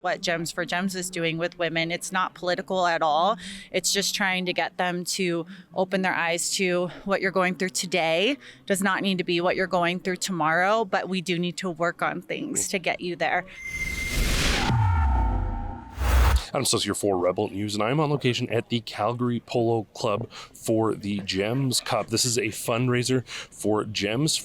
what Gems for Gems is doing with women. It's not political at all. It's just trying to get them to open their eyes to what you're going through today does not need to be what you're going through tomorrow, but we do need to work on things to get you there. Adam Soos here for Rebel News, and I'm on location at the Calgary Polo Club for the Gems Cup. This is a fundraiser for Gems,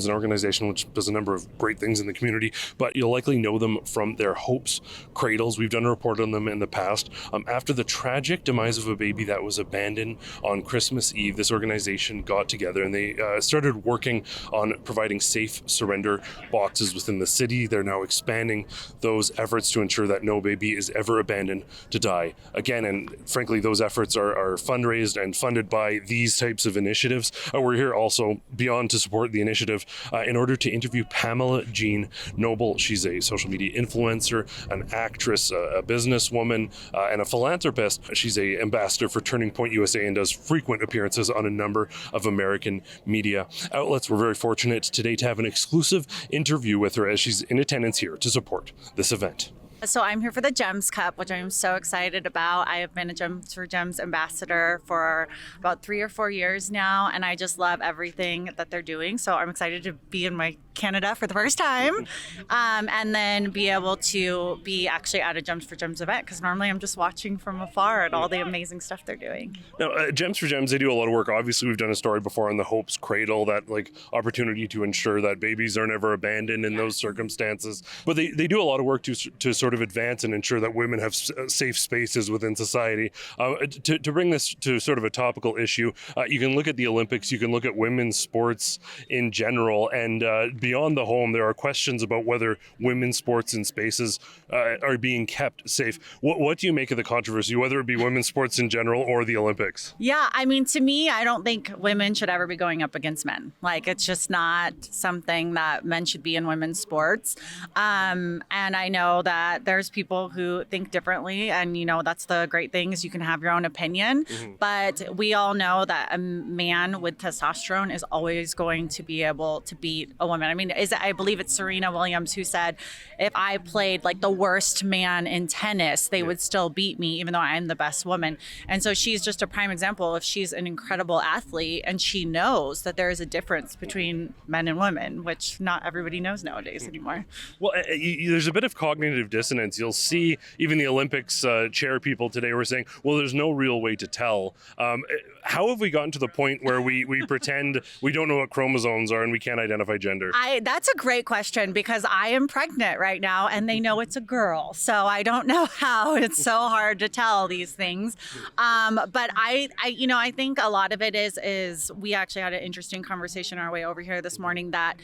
an organization which does a number of great things in the community, but you'll likely know them from their Hopes Cradles. We've done a report on them in the past. After the tragic demise of a baby that was abandoned on Christmas Eve, this organization got together and they started working on providing safe surrender boxes within the city. They're now expanding those efforts to ensure that no baby is ever abandoned to die again. And frankly, those efforts are fundraised and funded by these types of initiatives. We're here also beyond to support the initiative in order to interview Pamela Jean Noble. She's a social media influencer, an actress, a businesswoman, and a philanthropist. She's an ambassador for Turning Point USA and does frequent appearances on a number of American media outlets. We're very fortunate today to have an exclusive interview with her as she's in attendance here to support this event. So I'm here for the Gems Cup, which I'm so excited about. I have been a Gems for Gems ambassador for about 3 or 4 years now, and I just love everything that they're doing. So I'm excited to be in my Canada for the first time, and then be able to be actually at a Gems for Gems event, because normally I'm just watching from afar at all the amazing stuff they're doing. Now, Gems for Gems, they do a lot of work. Obviously, we've done a story before on the Hopes Cradle, that opportunity to ensure that babies are never abandoned in those circumstances. But they do a lot of work to sort of advance and ensure that women have safe spaces within society. To bring this to sort of a topical issue, you can look at the Olympics, you can look at women's sports in general, and beyond the home, there are questions about whether women's sports and spaces are being kept safe. What do you make of the controversy, whether it be women's sports in general or the Olympics? Yeah, I mean, to me, I don't think women should ever be going up against men. It's just not something that men should be in women's sports. And I know that there's people who think differently, and that's the great thing, is you can have your own opinion. But we all know that a man with testosterone is always going to be able to beat a woman. I mean, I believe it's Serena Williams who said, if I played like the worst man in tennis, they would still beat me, even though I'm the best woman. And so she's just a prime example. If she's an incredible athlete and she knows that there is a difference between men and women, which not everybody knows nowadays anymore. Well, there's a bit of cognitive dissonance. You'll see even the Olympics chair people today were saying, well, there's no real way to tell. How have we gotten to the point where we pretend we don't know what chromosomes are and we can't identify gender? That's a great question, because I am pregnant right now and they know it's a girl. So I don't know how. It's so hard to tell these things. But I think a lot of it is we actually had an interesting conversation on our way over here this morning, that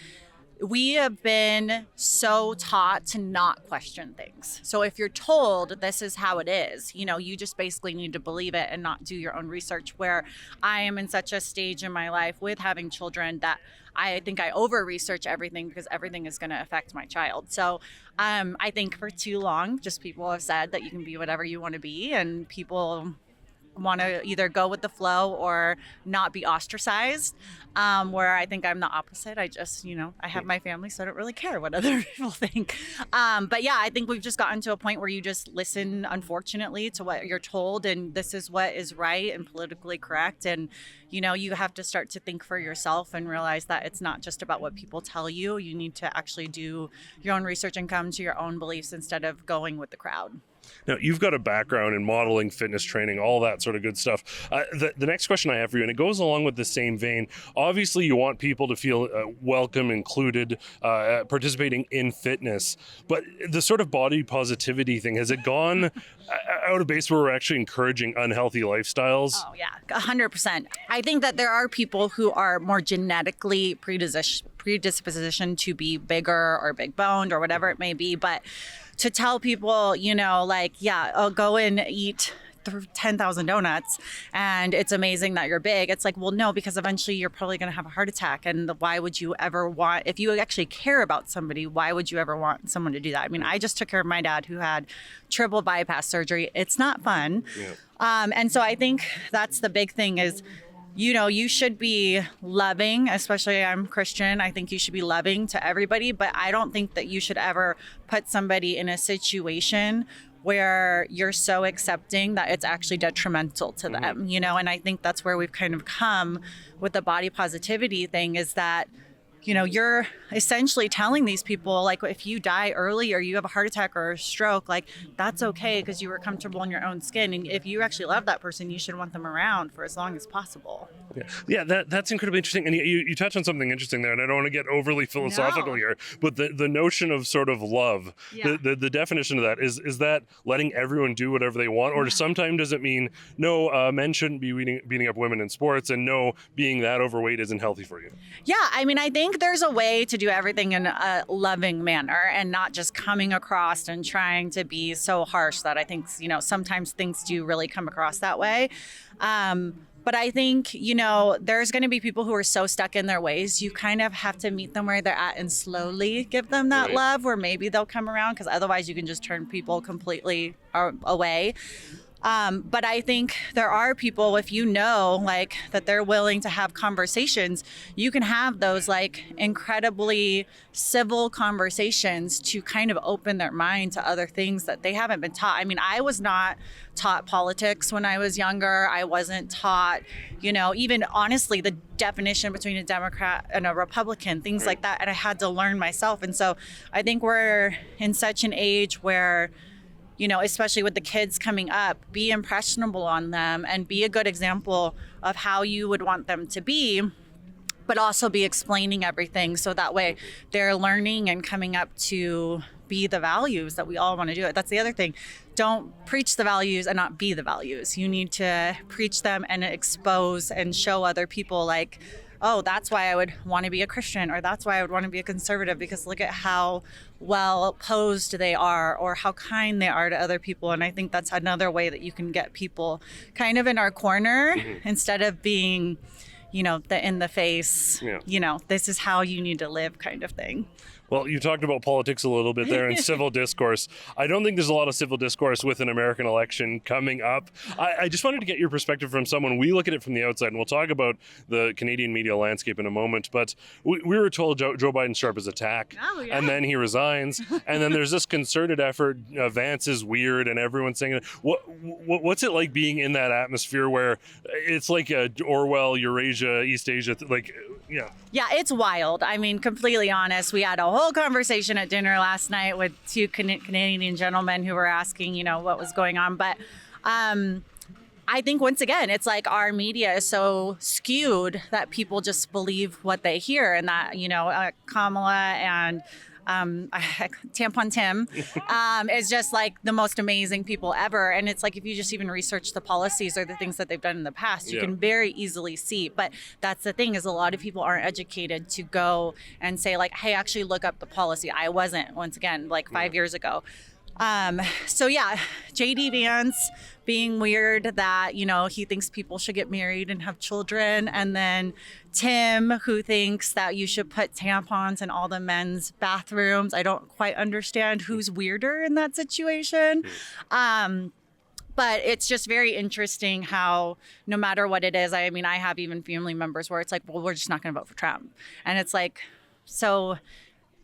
we have been so taught to not question things. So if you're told this is how it is, you just basically need to believe it and not do your own research, where I am in such a stage in my life with having children that I think I over-research everything, because everything is going to affect my child. So I think for too long, just people have said that you can be whatever you want to be, and people want to either go with the flow or not be ostracized, where I think I'm the opposite. I just, I have my family, so I don't really care what other people think. But yeah, I think we've just gotten to a point where you just listen, unfortunately, to what you're told, and this is what is right and politically correct. And, you have to start to think for yourself and realize that it's not just about what people tell you. You need to actually do your own research and come to your own beliefs instead of going with the crowd. Now, you've got a background in modeling, fitness training, all that sort of good stuff. The next question I have for you, and it goes along with the same vein, obviously you want people to feel welcome, included, participating in fitness, but the sort of body positivity thing, has it gone out of base where we're actually encouraging unhealthy lifestyles? Oh, yeah, 100%. I think that there are people who are more genetically predispositioned to be bigger or big boned or whatever it may be, but to tell people, go and eat 10,000 donuts and it's amazing that you're big. It's like, well, no, because eventually you're probably going to have a heart attack. And why would you ever want, if you actually care about somebody, why would you ever want someone to do that? I mean, I just took care of my dad who had triple bypass surgery. It's not fun. Yeah. And so I think that's the big thing is you should be loving, especially I'm Christian. I think you should be loving to everybody, but I don't think that you should ever put somebody in a situation where you're so accepting that it's actually detrimental to them, and I think that's where we've kind of come with the body positivity thing, is that you're essentially telling these people, like, if you die early or you have a heart attack or a stroke, like, that's okay because you were comfortable in your own skin. And if you actually love that person, you should want them around for as long as possible. Yeah, that's incredibly interesting. And you touch on something interesting there, and I don't want to get overly philosophical here, but the notion of sort of love, the definition of that is that letting everyone do whatever they want, or sometimes does it mean, no, men shouldn't be beating up women in sports, and no, being that overweight isn't healthy for you? Yeah, I mean, I think there's a way to do everything in a loving manner and not just coming across and trying to be so harsh that I think, sometimes things do really come across that way. But I think, there's going to be people who are so stuck in their ways. You kind of have to meet them where they're at and slowly give them that love, where maybe they'll come around, because otherwise you can just turn people completely away. But I think there are people, if like that they're willing to have conversations, you can have those like incredibly civil conversations to kind of open their mind to other things that they haven't been taught. I mean, I was not taught politics when I was younger. I wasn't taught, even honestly, the definition between a Democrat and a Republican, things like that. And I had to learn myself. And so I think we're in such an age where, especially with the kids coming up, be impressionable on them and be a good example of how you would want them to be, but also be explaining everything so that way they're learning and coming up to be the values that we all want to do. That's the other thing. Don't preach the values and not be the values. You need to preach them and expose and show other people, like, oh, that's why I would want to be a Christian, or that's why I would want to be a conservative, because look at how well posed they are or how kind they are to other people. And I think that's another way that you can get people kind of in our corner instead of being, the in the face, this is how you need to live kind of thing. Well, you talked about politics a little bit there and civil discourse. I don't think there's a lot of civil discourse with an American election coming up. I just wanted to get your perspective from someone. We look at it from the outside, and we'll talk about the Canadian media landscape in a moment. But we were told Joe Biden's sharp as a tack, and then he resigns. And then there's this concerted effort. Vance is weird, and everyone's saying, what's it like being in that atmosphere where it's like a Orwell, Eurasia, East Asia, Yeah, it's wild. I mean, completely honest. We had a whole conversation at dinner last night with two Canadian gentlemen who were asking, what was going on. But I think, once again, it's like our media is so skewed that people just believe what they hear, and that, Kamala and Tampon Tim is just like the most amazing people ever. And it's like, if you just even research the policies or the things that they've done in the past, you can very easily see. But that's the thing, is a lot of people aren't educated to go and say, like, hey, actually look up the policy. I wasn't, once again, like 5 years ago. So yeah, JD Vance being weird that, he thinks people should get married and have children. And then Tim, who thinks that you should put tampons in all the men's bathrooms. I don't quite understand who's weirder in that situation. But it's just very interesting how, no matter what it is, I mean, I have even family members where it's like, well, we're just not going to vote for Trump. And it's like, so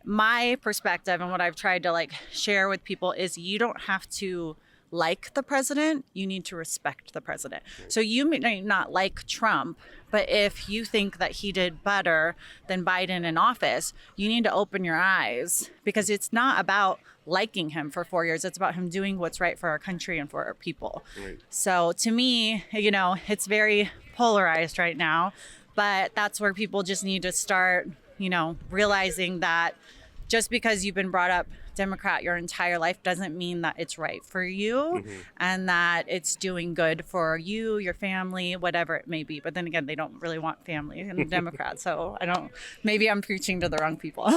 my perspective and what I've tried to like share with people is, you don't have to like the president, you need to respect the president. So you may not like Trump, but if you think that he did better than Biden in office, you need to open your eyes, because it's not about liking him for 4 years. It's about him doing what's right for our country and for our people. Right. So to me, it's very polarized right now, but that's where people just need to start, realizing that just because you've been brought up Democrat your entire life doesn't mean that it's right for you and that it's doing good for you, your family, whatever it may be. But then again, they don't really want family in Democrats. So maybe I'm preaching to the wrong people.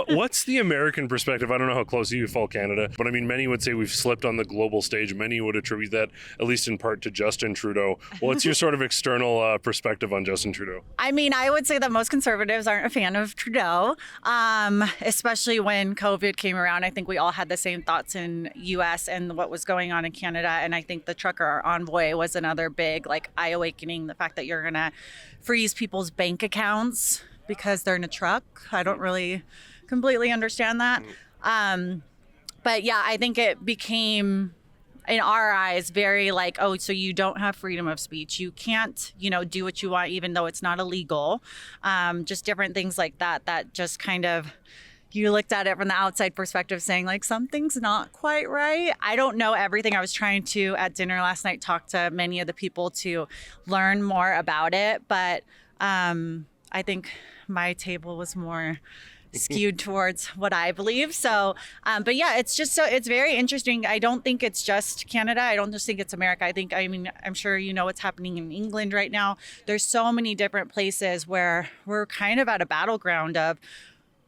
What's the American perspective? I don't know how close you follow Canada, but I mean, many would say we've slipped on the global stage. Many would attribute that, at least in part, to Justin Trudeau. What's your sort of external perspective on Justin Trudeau? I mean, I would say that most conservatives aren't a fan of Trudeau, especially when COVID came around. around, I think we all had the same thoughts in US and what was going on in Canada. And I think the trucker envoy was another big like eye awakening, the fact that you're going to freeze people's bank accounts because they're in a truck. I don't really completely understand that. But yeah, I think it became, in our eyes, very like, oh, so you don't have freedom of speech. You can't, do what you want, even though it's not illegal. Just different things like that, that just kind of, you looked at it from the outside perspective saying like, something's not quite right. I don't know everything. I was trying to, at dinner last night, talk to many of the people to learn more about it. But I think my table was more skewed towards what I believe. So, but yeah, it's very interesting. I don't think it's just Canada. I don't just think it's America. I'm sure what's happening in England right now. There's so many different places where we're kind of at a battleground of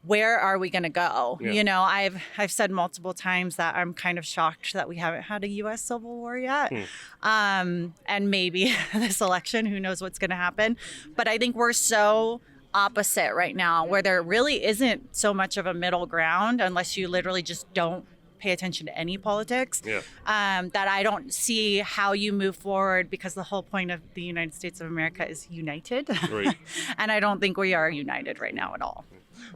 where are we going to go? Yeah. I've said multiple times that I'm kind of shocked that we haven't had a U.S. Civil War yet. And maybe this election, who knows what's going to happen. But I think we're so opposite right now, where there really isn't so much of a middle ground unless you literally just don't pay attention to any politics. Yeah. That I don't see how you move forward, because the whole point of the United States of America is united. Right. And I don't think we are united right now at all.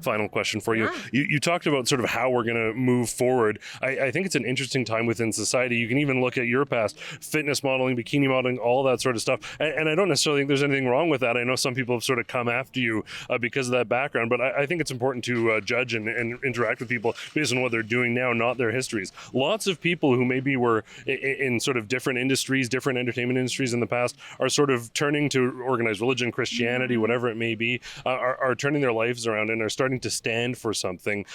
Final question for you. Yeah. You talked about sort of how we're going to move forward. I think it's an interesting time within society. You can even look at your past, fitness modeling, bikini modeling, all that sort of stuff. And I don't necessarily think there's anything wrong with that. I know some people have sort of come after you because of that background, but I think it's important to judge and interact with people based on what they're doing now, not their histories. Lots of people who maybe were in sort of different industries, different entertainment industries in the past, are sort of turning to organized religion, Christianity, whatever it may be, are turning their lives around and are starting to stand for something.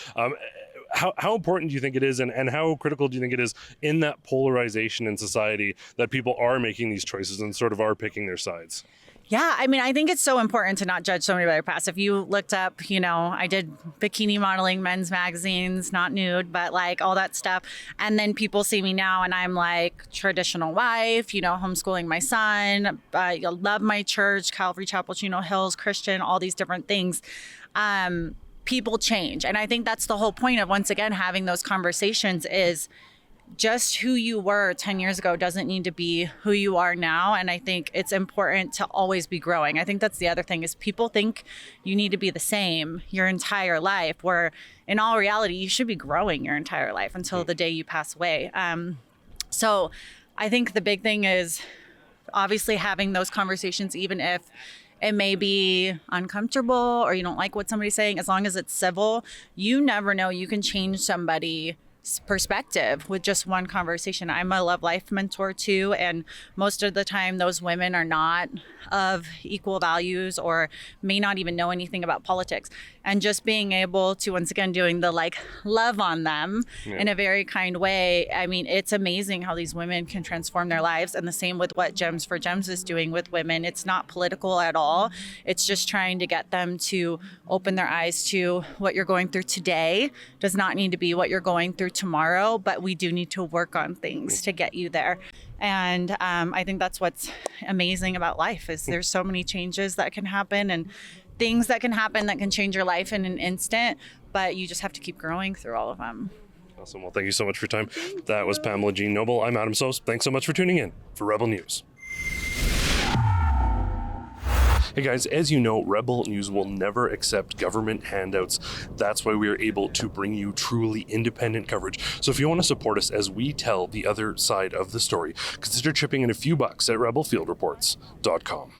How important do you think it is, and how critical do you think it is in that polarization in society that people are making these choices and sort of are picking their sides? Yeah, I think it's so important to not judge somebody by their past. If you looked up, I did bikini modeling, men's magazines, not nude, but like all that stuff. And then people see me now and I'm like traditional wife, homeschooling my son, love my church, Calvary Chapel, Chino Hills, Christian, all these different things. People change. And I think that's the whole point of, once again, having those conversations is just who you were 10 years ago doesn't need to be who you are now. And I think it's important to always be growing. I think that's the other thing, is people think you need to be the same your entire life, where in all reality, you should be growing your entire life until the day you pass away. So I think the big thing is obviously having those conversations, even if it may be uncomfortable or you don't like what somebody's saying, as long as it's civil. You never know. You can change somebody's perspective with just one conversation. I'm a love life mentor too, and most of the time those women are not of equal values or may not even know anything about politics. And just being able to, once again, doing the like love on them in a very kind way. It's amazing how these women can transform their lives. And the same with what Gems for Gems is doing with women. It's not political at all. It's just trying to get them to open their eyes to what you're going through today does not need to be what you're going through tomorrow, but we do need to work on things to get you there. And I think that's what's amazing about life, is there's so many changes that can happen and things that can happen that can change your life in an instant, but you just have to keep growing through all of them. Awesome. Well, thank you so much for your time. That was Pamela Jean Noble. I'm Adam Soos. Thanks so much for tuning in for Rebel News. Hey guys, as you know, Rebel News will never accept government handouts. That's why we are able to bring you truly independent coverage. So if you want to support us as we tell the other side of the story, consider chipping in a few bucks at rebelfieldreports.com.